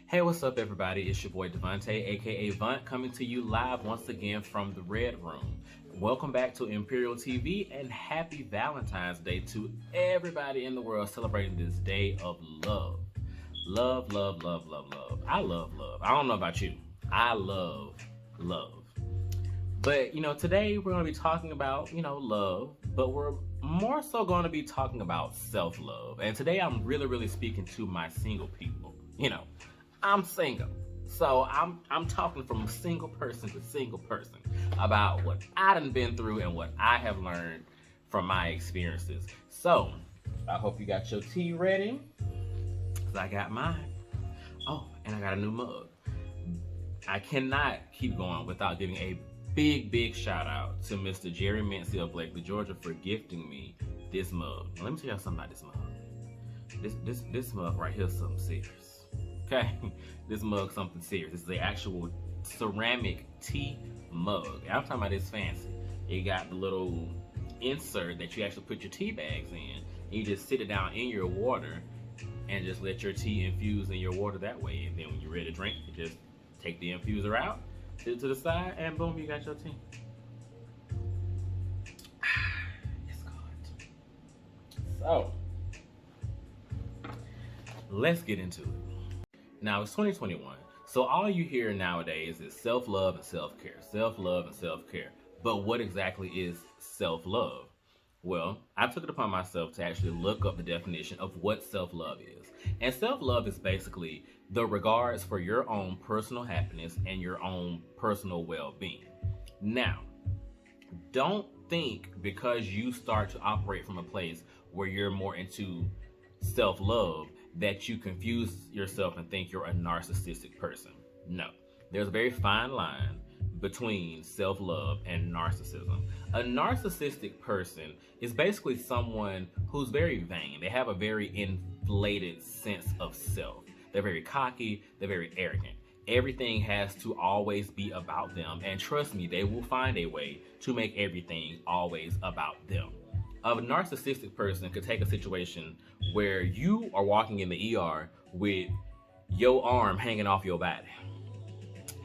Hey, what's up, everybody? It's your boy Devontae, aka Vunt, coming to you live once again from the Red Room. Welcome back to Imperial TV, and happy Valentine's Day to everybody in the world celebrating this day of love. Love, love, love, love, love. I love love. I don't know about you. I love love. But, today we're going to be talking about, love, but we're more so going to be talking about self-love. And today I'm really speaking to my single people. I'm single. So I'm talking from single person to single person about what I done been through and what I have learned from my experiences. So I hope you got your tea ready, because I got mine. Oh, and I got a new mug. I cannot keep going without giving a big shout out to Mr. Jerry Mincy of Blakely, Georgia, for gifting me this mug. Now, let me tell y'all something about this mug. This mug right here is something serious. Okay, this mug something serious. This is the actual ceramic tea mug. And I'm talking about this fancy. It got the little insert that you actually put your tea bags in. And you just sit it down in your water and just let your tea infuse in your water that way. And then when you're ready to drink, you just take the infuser out, sit it to the side, and boom, you got your tea. It's good. So, let's get into it. Now, it's 2021, so all you hear nowadays is self-love and self-care, self-love and self-care. But what exactly is self-love? Well, I took it upon myself to actually look up the definition of what self-love is. And self-love is basically the regards for your own personal happiness and your own personal well-being. Now, don't think because you start to operate from a place where you're more into self-love that you confuse yourself and think you're a narcissistic person. No, there's a very fine line between self-love and narcissism. A narcissistic person is basically someone who's very vain. They have a very inflated sense of self. They're very cocky, they're very arrogant. Everything has to always be about them, and trust me, they will find a way to make everything always about them. A narcissistic person could take a situation where you are walking in the ER with your arm hanging off your body,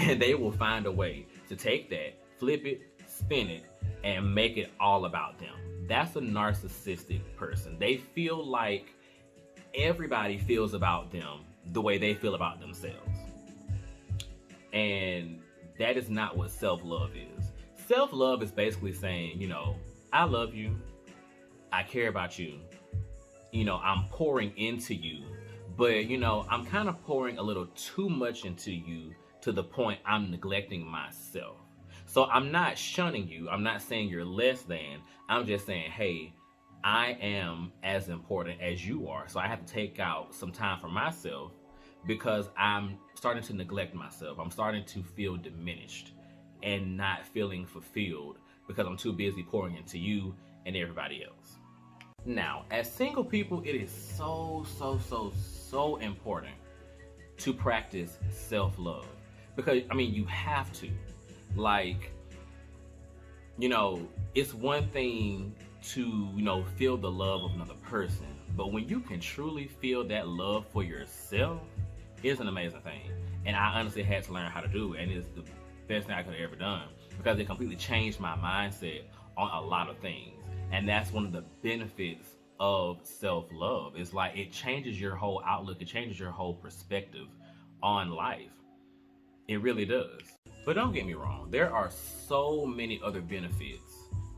and they will find a way to take that, flip it, spin it, and make it all about them. That's a narcissistic person. They feel like everybody feels about them the way they feel about themselves. And that is not what self-love is. Self-love is basically saying, I love you, I care about you, I'm pouring into you, but I'm kind of pouring a little too much into you to the point I'm neglecting myself. So I'm not shunning you, I'm not saying you're less than, I'm just saying, hey, I am as important as you are. So I have to take out some time for myself because I'm starting to neglect myself. I'm starting to feel diminished and not feeling fulfilled because I'm too busy pouring into you and everybody else. Now, as single people, it is so important to practice self-love, because you have to. It's one thing to feel the love of another person, but when you can truly feel that love for yourself, it's an amazing thing. And I honestly had to learn how to do it, and it's the best thing I could have ever done, because it completely changed my mindset on a lot of things. And that's one of the benefits of self-love. It's like it changes your whole outlook, it changes your whole perspective on life. It really does. But don't get me wrong, there are so many other benefits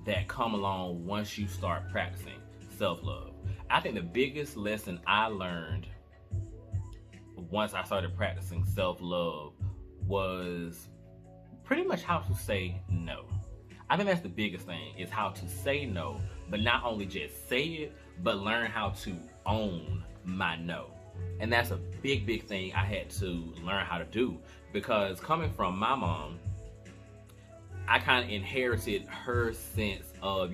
that come along once you start practicing self-love. I think the biggest lesson I learned once I started practicing self-love was pretty much how to say no. I think that's the biggest thing, is how to say no, but not only just say it, but learn how to own my no. And that's a big thing I had to learn how to do, because coming from my mom, I kind of inherited her sense of,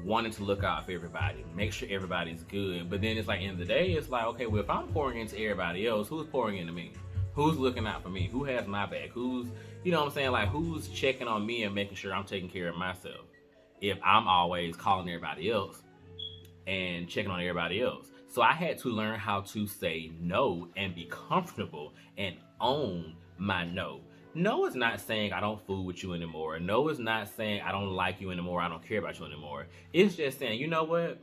wanting to look out for everybody, make sure everybody's good. But then it's like, in the day, it's like, okay, well, if I'm pouring into everybody else, who's pouring into me? Who's looking out for me? Who has my back? Who's, who's checking on me and making sure I'm taking care of myself? If I'm always calling everybody else and checking on everybody else. So I had to learn how to say no and be comfortable and own my no. No is not saying I don't fool with you anymore. No is not saying I don't like you anymore. I don't care about you anymore. It's just saying, you know what?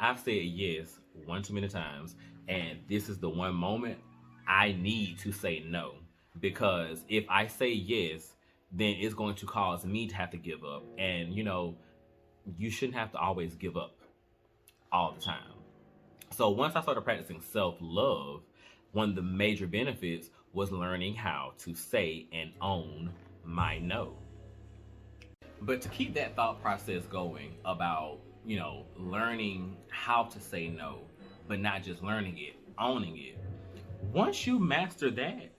I've said yes one too many times, and this is the one moment I need to say no. Because if I say yes, then it's going to cause me to have to give up. And, you shouldn't have to always give up all the time. So once I started practicing self-love, one of the major benefits was learning how to say and own my no. But to keep that thought process going about, learning how to say no, but not just learning it, owning it. Once you master that,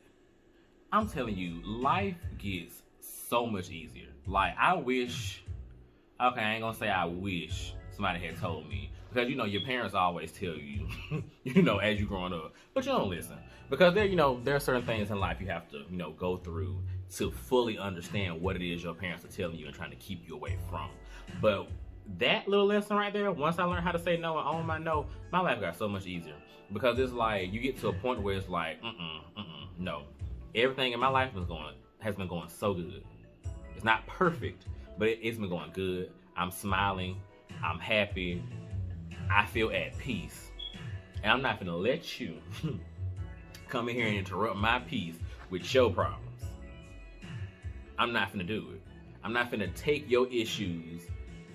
I'm telling you, life gets so much easier. Like, I wish, okay, I ain't gonna say I wish somebody had told me. Because, your parents always tell you, as you're growing up. But you don't listen. Because there are certain things in life you have to, go through to fully understand what it is your parents are telling you and trying to keep you away from. But that little lesson right there, once I learned how to say no and own my no, my life got so much easier. Because it's like, you get to a point where it's like, no. Everything in my life has been going so good. It's not perfect, but it's been going good. I'm smiling. I'm happy. I feel at peace. And I'm not gonna let you come in here and interrupt my peace with your problems. I'm not gonna do it. I'm not gonna take your issues,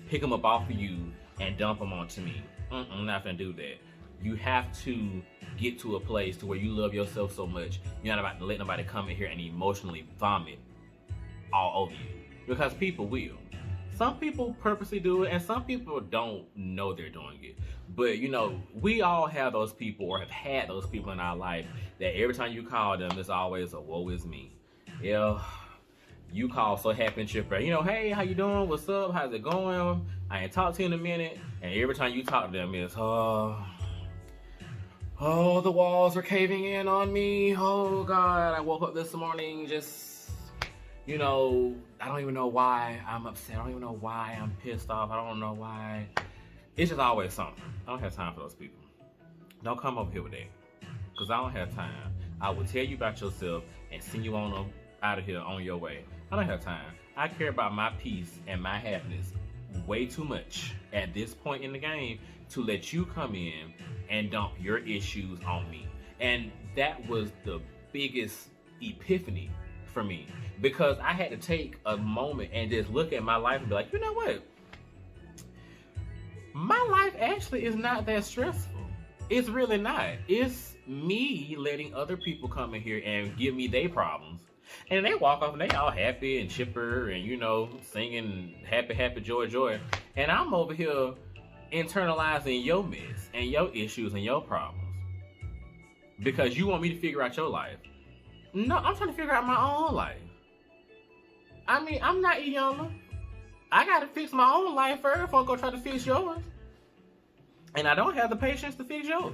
pick them up off of you, and dump them onto me. I'm not gonna do that. You have to get to a place to where you love yourself so much, you're not about to let nobody come in here and emotionally vomit all over you. Because people will. Some people purposely do it, and some people don't know they're doing it. But, we all have those people, or have had those people in our life, that every time you call them, it's always a woe is me. Yeah, you call so happy and chipper. Hey, how you doing? What's up? How's it going? I ain't talked to you in a minute. And every time you talk to them, it's, oh, the walls are caving in on me. Oh, God, I woke up this morning just... I don't even know why I'm upset. I don't even know why I'm pissed off. I don't know why. It's just always something. I don't have time for those people. Don't come over here with that. Because I don't have time. I will tell you about yourself and send you on out of here on your way. I don't have time. I care about my peace and my happiness way too much at this point in the game to let you come in and dump your issues on me. And that was the biggest epiphany for me, because I had to take a moment and just look at my life and be like, you know what? My life actually is not that stressful. It's really not. It's me letting other people come in here and give me their problems. And they walk off and they all happy and chipper and, singing happy, happy, joy, joy. And I'm over here internalizing your mess and your issues and your problems. Because you want me to figure out your life. No, I'm trying to figure out my own life. I mean, I'm not Iyanla. I gotta fix my own life first before I go try to fix yours. And I don't have the patience to fix yours.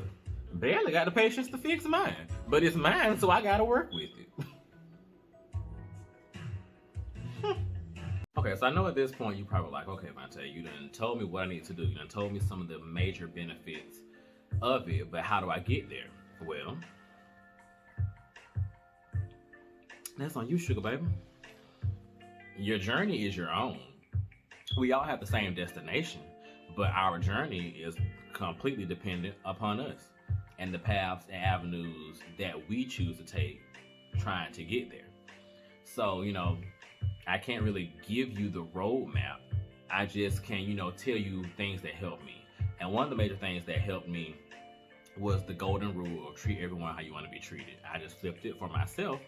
Barely got the patience to fix mine. But it's mine, so I gotta work with it. Okay, so I know at this point you're probably like, okay, Valentine, you done told me what I need to do. You done told me some of the major benefits of it, but how do I get there? Well, that's on you, sugar baby. Your journey is your own. We all have the same destination, but our journey is completely dependent upon us and the paths and avenues that we choose to take trying to get there. So, I can't really give you the roadmap. I just can, tell you things that help me. And one of the major things that helped me was the golden rule of treat everyone how you want to be treated. I just flipped it for myself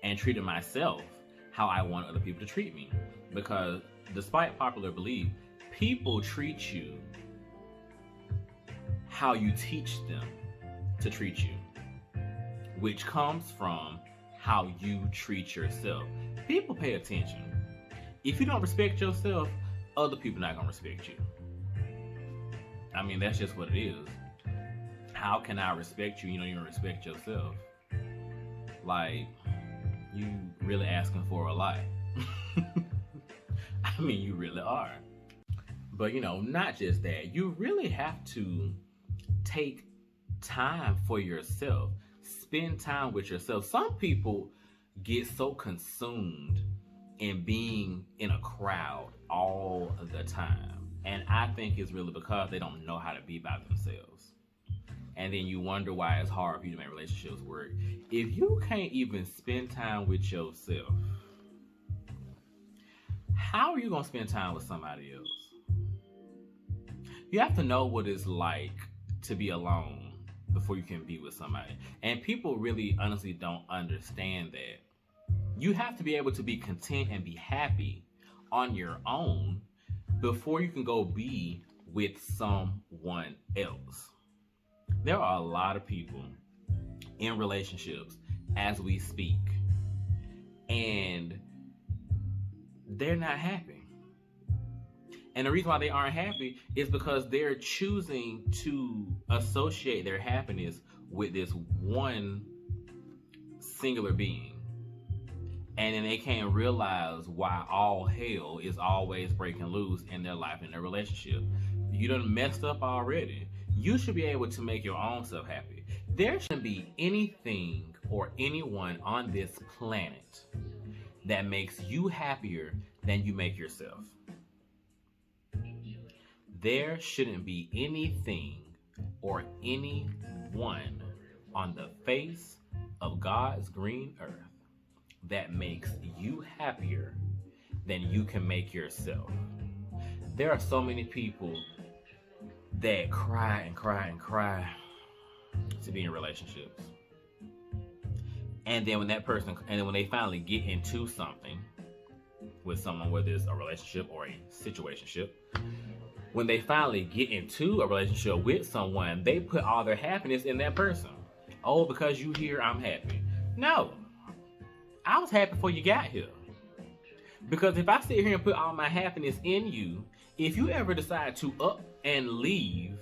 and treated myself how I want other people to treat me. Because despite popular belief, people treat you how you teach them to treat you, which comes from how you treat yourself. People pay attention. If you don't respect yourself, other people not gonna respect you. I mean, that's just what it is. How can I respect you? You don't even respect yourself. Like, you really asking for a lot. I mean, you really are. But, not just that. You really have to take time for yourself. Spend time with yourself. Some people get so consumed in being in a crowd all the time. And I think it's really because they don't know how to be by themselves. And then you wonder why it's hard for you to make relationships work. If you can't even spend time with yourself, how are you going to spend time with somebody else? You have to know what it's like to be alone before you can be with somebody. And people really honestly don't understand that. You have to be able to be content and be happy on your own before you can go be with someone else. There are a lot of people in relationships as we speak, and they're not happy. And the reason why they aren't happy is because they're choosing to associate their happiness with this one singular being. And then they can't realize why all hell is always breaking loose in their life and their relationship. You done messed up already. You should be able to make your own self happy. There shouldn't be anything or anyone on this planet that makes you happier than you make yourself. There shouldn't be anything or anyone on the face of God's green earth that makes you happier than you can make yourself. There are so many people that cry and cry and cry to be in relationships. And then when they finally get into something with someone, whether it's a relationship or a situationship, when they finally get into a relationship with someone, they put all their happiness in that person. Oh, because you here, I'm happy. No. I was happy before you got here. Because if I sit here and put all my happiness in you, if you ever decide to up and leave,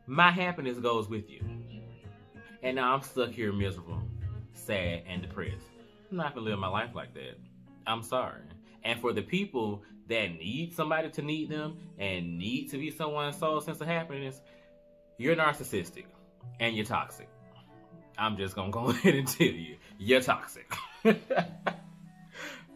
my happiness goes with you. And now I'm stuck here miserable, sad, and depressed. I'm not going to live my life like that. I'm sorry. And for the people that need somebody to need them and need to be someone's sole sense of happiness, you're narcissistic and you're toxic. I'm just going to go ahead and tell you, you're toxic.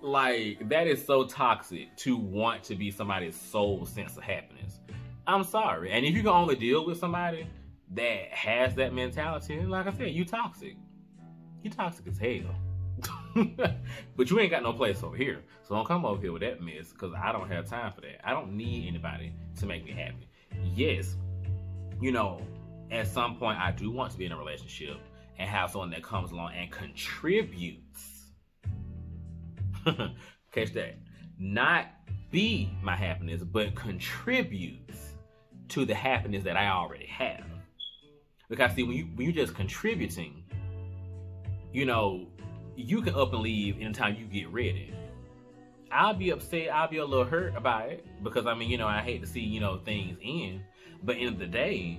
Like, that is so toxic to want to be somebody's sole sense of happiness. I'm sorry. And if you can only deal with somebody that has that mentality, like I said, you toxic. You toxic as hell. But you ain't got no place over here. So don't come over here with that mess, because I don't have time for that. I don't need anybody to make me happy. Yes, at some point I do want to be in a relationship and have someone that comes along and contributes. Catch that. Not be my happiness, but contributes to the happiness that I already have. Because see, when you just contributing, you can up and leave anytime you get ready. I'll be upset, I'll be a little hurt about it, because I hate to see, things end. But end of the day,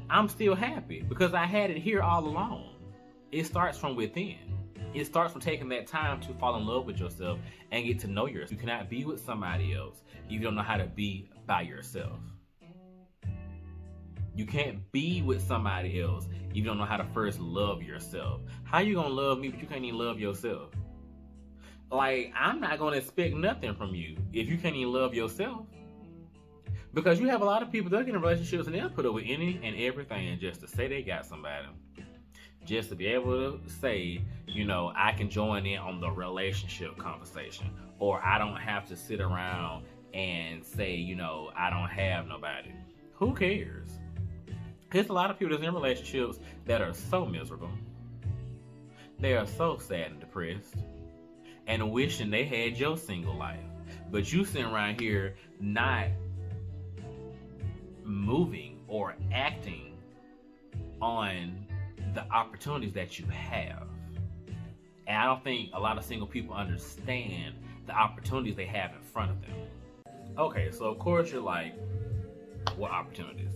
I'm still happy because I had it here all along. It starts from within. It starts from taking that time to fall in love with yourself and get to know yourself. You cannot be with somebody else if you don't know how to be by yourself. You can't be with somebody else if you don't know how to first love yourself. How you gonna love me but you can't even love yourself? Like, I'm not gonna expect nothing from you if you can't even love yourself. Because you have a lot of people that get in relationships and they'll put up with any and everything just to say they got somebody. Just to be able to say, I can join in on the relationship conversation. Or I don't have to sit around and say, I don't have nobody. Who cares? There's a lot of people that's in relationships that are so miserable. They are so sad and depressed. And wishing they had your single life. But you sitting around here not moving or acting on the opportunities that you have. And I don't think a lot of single people understand the opportunities they have in front of them. Okay, so of course you're like, what opportunities?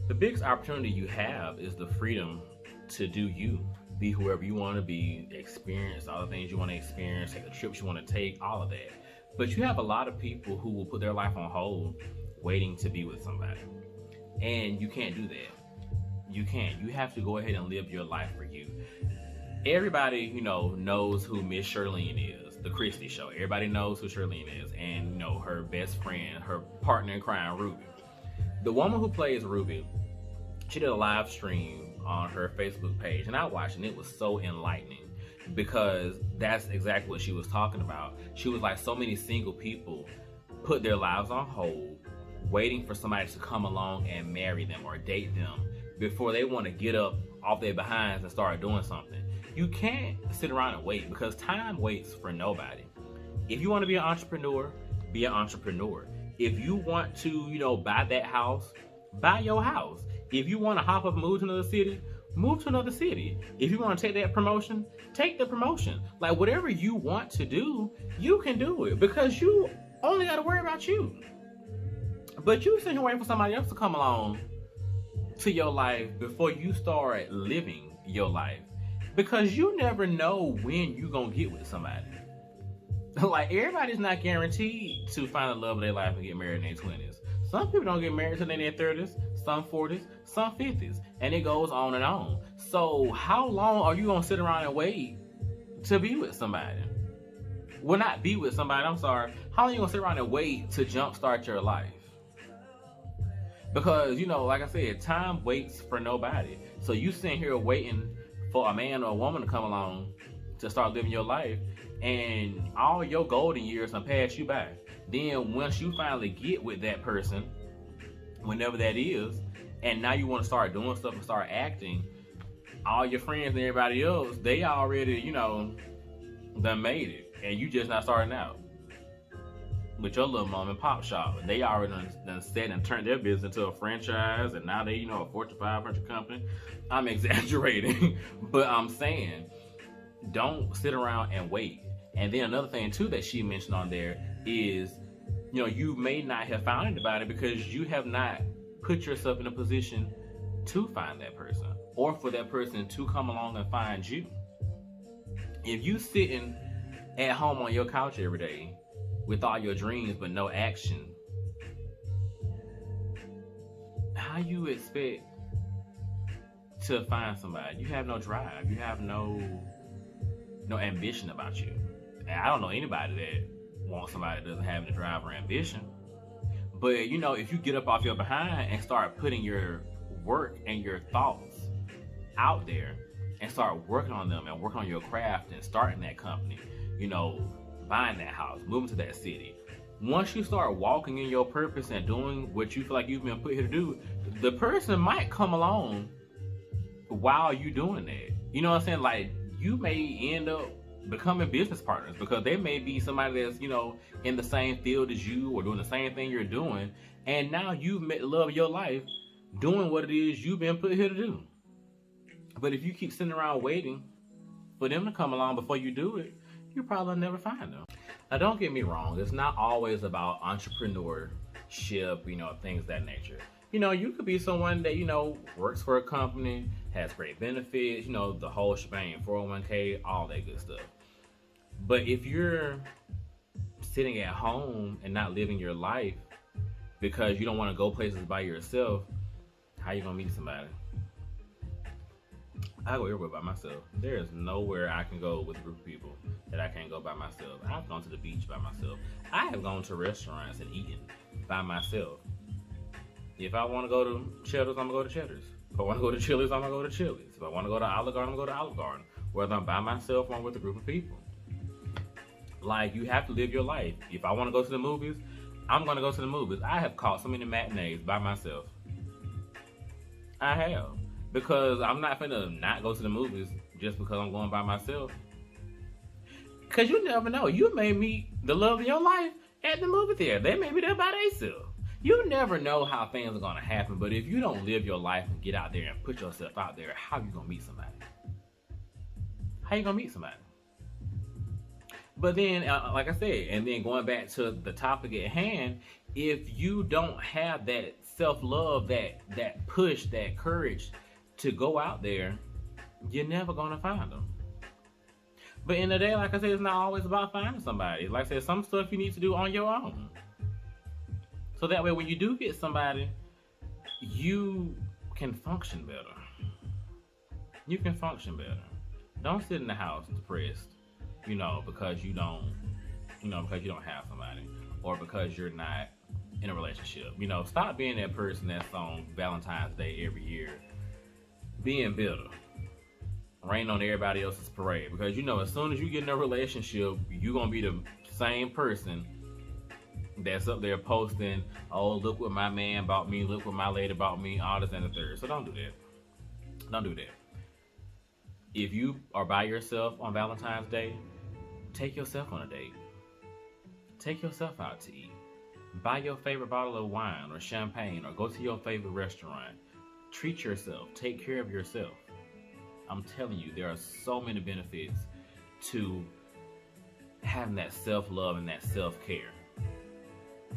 The biggest opportunity you have is the freedom to do you. Be whoever you want to be, experience all the things you want to experience, take the trips you want to take, all of that. But you have a lot of people who will put their life on hold waiting to be with somebody. And you can't do that. You can't. You have to go ahead and live your life for you. Everybody, knows who Miss Shirlene is, the Christie show. Everybody knows who Shirlene is, and her best friend, her partner in crime, Ruby. The woman who plays Ruby, she did a live stream on her Facebook page, and I watched, and it was so enlightening because that's exactly what she was talking about. She was like, so many single people put their lives on hold, waiting for somebody to come along and marry them or date them before they want to get up off their behinds and start doing something. You can't sit around and wait because time waits for nobody. If you want to be an entrepreneur, be an entrepreneur. If you want to, buy that house, buy your house. If you want to hop up and move to another city, move to another city. If you want to take that promotion, take the promotion. Like, whatever you want to do, you can do it because you only got to worry about you. But you sitting here waiting for somebody else to come along to your life before you start living your life, because you never know when you're going to get with somebody. Like, everybody's not guaranteed to find the love of their life and get married in their 20s. Some people don't get married until they're in their 30s, some 40s, some 50s, and it goes on and on. So how long are you going to sit around and wait to be with somebody? Well, not be with somebody, I'm sorry. How long are you going to sit around and wait to jumpstart your life? Because, like I said, time waits for nobody. So you sitting here waiting for a man or a woman to come along to start living your life, and all your golden years have passed you by. Then once you finally get with that person, whenever that is, and now you want to start doing stuff and start acting, all your friends and everybody else, they already, done made it, and you just not starting out with your little mom and pop shop. They already done set and turned their business into a franchise, and now they, a Fortune 500 company. I'm exaggerating, but I'm saying, don't sit around and wait. And then another thing too that she mentioned on there is, you may not have found anybody because you have not put yourself in a position to find that person, or for that person to come along and find you. If you sitting at home on your couch every day with all your dreams but no action, how you expect to find somebody? You have no drive. You have no ambition about you. And I don't know anybody that wants somebody that doesn't have any drive or ambition. But if you get up off your behind and start putting your work and your thoughts out there and start working on them and work on your craft and starting that company, buying that house, moving to that city. Once you start walking in your purpose and doing what you feel like you've been put here to do, the person might come along while you doing that. You know what I'm saying? Like, you may end up becoming business partners because they may be somebody that's, in the same field as you or doing the same thing you're doing. And now you've met the love of your life doing what it is you've been put here to do. But if you keep sitting around waiting for them to come along before you do it, you probably never find them. Now, don't get me wrong. It's not always about entrepreneurship, things of that nature. You could be someone that, works for a company, has great benefits, the whole shebang, 401k, all that good stuff. But if you're sitting at home and not living your life because you don't want to go places by yourself, how you going to meet somebody? I go everywhere by myself. There is nowhere I can go with a group of people that I can't go by myself. I've gone to the beach by myself. I have gone to restaurants and eaten by myself. If I want to go to Cheddar's, I'm going to go to Cheddar's. If I want to go to Chili's, I'm going to go to Chili's. If I want to go to Olive Garden, I'm going to go to Olive Garden. Whether I'm by myself or I'm with a group of people. Like, you have to live your life. If I want to go to the movies, I'm going to go to the movies. I have caught so many matinees by myself. I have. Because I'm not finna not go to the movies just because I'm going by myself. Because you never know. You may meet the love of your life at the movie theater. They may be there by themselves. You never know how things are going to happen. But if you don't live your life and get out there and put yourself out there, how you going to meet somebody? How you going to meet somebody? But then, like I said, and then going back to the topic at hand, if you don't have that self-love, that push, that courage to go out there, you're never going to find them. But in the day, like I said, it's not always about finding somebody. Like I said, some stuff you need to do on your own. So that way, when you do get somebody, you can function better. you can function better. Don't sit in the house depressed, because you don't, because you don't have somebody, or because you're not in a relationship. Stop being that person that's on Valentine's Day every year, being bitter, rain on everybody else's parade. Because as soon as you get in a relationship, you're gonna be the same person that's up there posting, oh, look what my man bought me, look what my lady bought me, all this and the third. So don't do that. Don't do that. If you are by yourself on Valentine's Day, take yourself on a date. Take yourself out to eat. Buy your favorite bottle of wine or champagne, or go to your favorite restaurant. Treat yourself. Take care of yourself. I'm telling you, there are so many benefits to having that self-love and that self-care.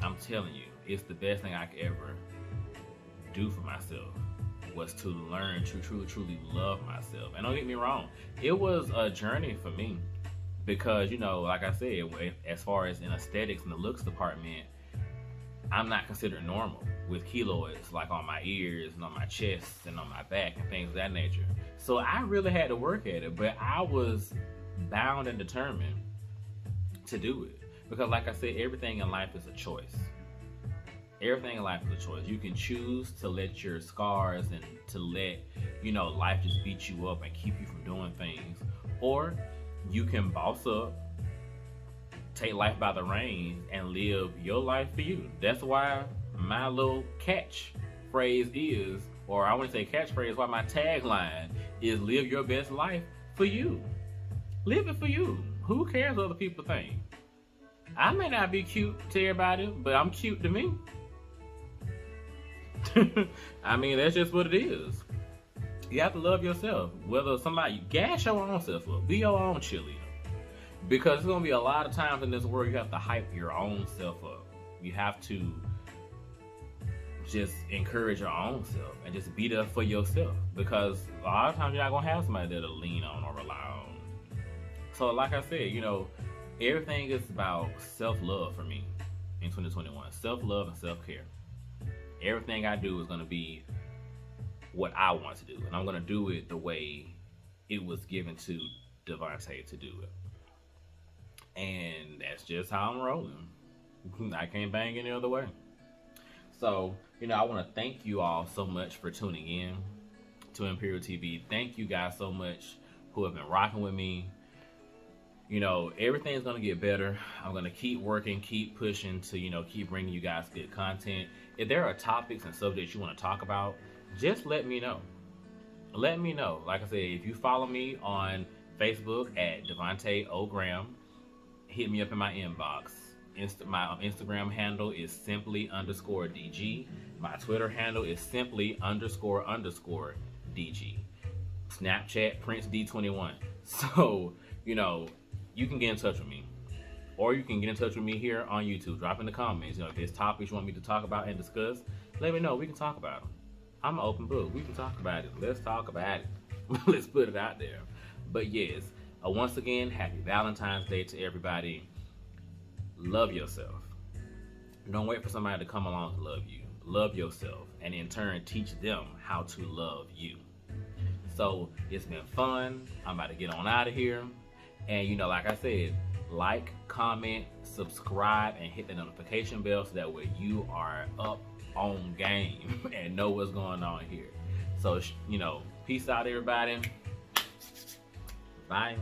I'm telling you, it's the best thing I could ever do for myself, was to learn to truly love myself. And don't get me wrong, it was a journey for me, because like I said, as far as in aesthetics and the looks department, I'm not considered normal with keloids like on my ears and on my chest and on my back and things of that nature. So I really had to work at it, but I was bound and determined to do it, because like I said, everything in life is a choice. Everything in life is a choice. You can choose to let your scars and to let, life just beat you up and keep you from doing things. Or you can boss up, take life by the reins, and live your life for you. That's why my little catchphrase is, or I wouldn't say catchphrase, why my tagline is live your best life for you. Live it for you. Who cares what other people think? I may not be cute to everybody, but I'm cute to me. I mean, that's just what it is. You have to love yourself. Whether somebody, gas your own self up. Be your own cheerleader. Because there's going to be a lot of times in this world you have to hype your own self up. You have to just encourage your own self and just be there for yourself. Because a lot of times you're not going to have somebody there to lean on or rely on. So like I said, everything is about self-love for me in 2021. Self-love and self-care. Everything I do is going to be what I want to do. And I'm going to do it the way it was given to Devontae to do it. And that's just how I'm rolling. I can't bang any other way. So, I want to thank you all so much for tuning in to Imperial TV. Thank you guys so much who have been rocking with me. Everything's going to get better. I'm going to keep working, keep pushing to, keep bringing you guys good content. If there are topics and subjects you want to talk about, just let me know. Let me know. Like I said, if you follow me on Facebook at Devontae O. Graham, hit me up in my inbox. My Instagram handle is simply_DG. My Twitter handle is simply__DG. Snapchat, Prince D21. So, you can get in touch with me. Or you can get in touch with me here on YouTube. Drop in the comments. If there's topics you want me to talk about and discuss, let me know. We can talk about them. I'm an open book. We can talk about it. Let's talk about it. Let's put it out there. But yes, once again, happy Valentine's Day to everybody. Love yourself. Don't wait for somebody to come along to love you. Love yourself. And in turn, teach them how to love you. So, it's been fun. I'm about to get on out of here. And, like I said, like, comment, subscribe, and hit the notification bell so that way you are up on game and know what's going on here. So, peace out, everybody. Bye.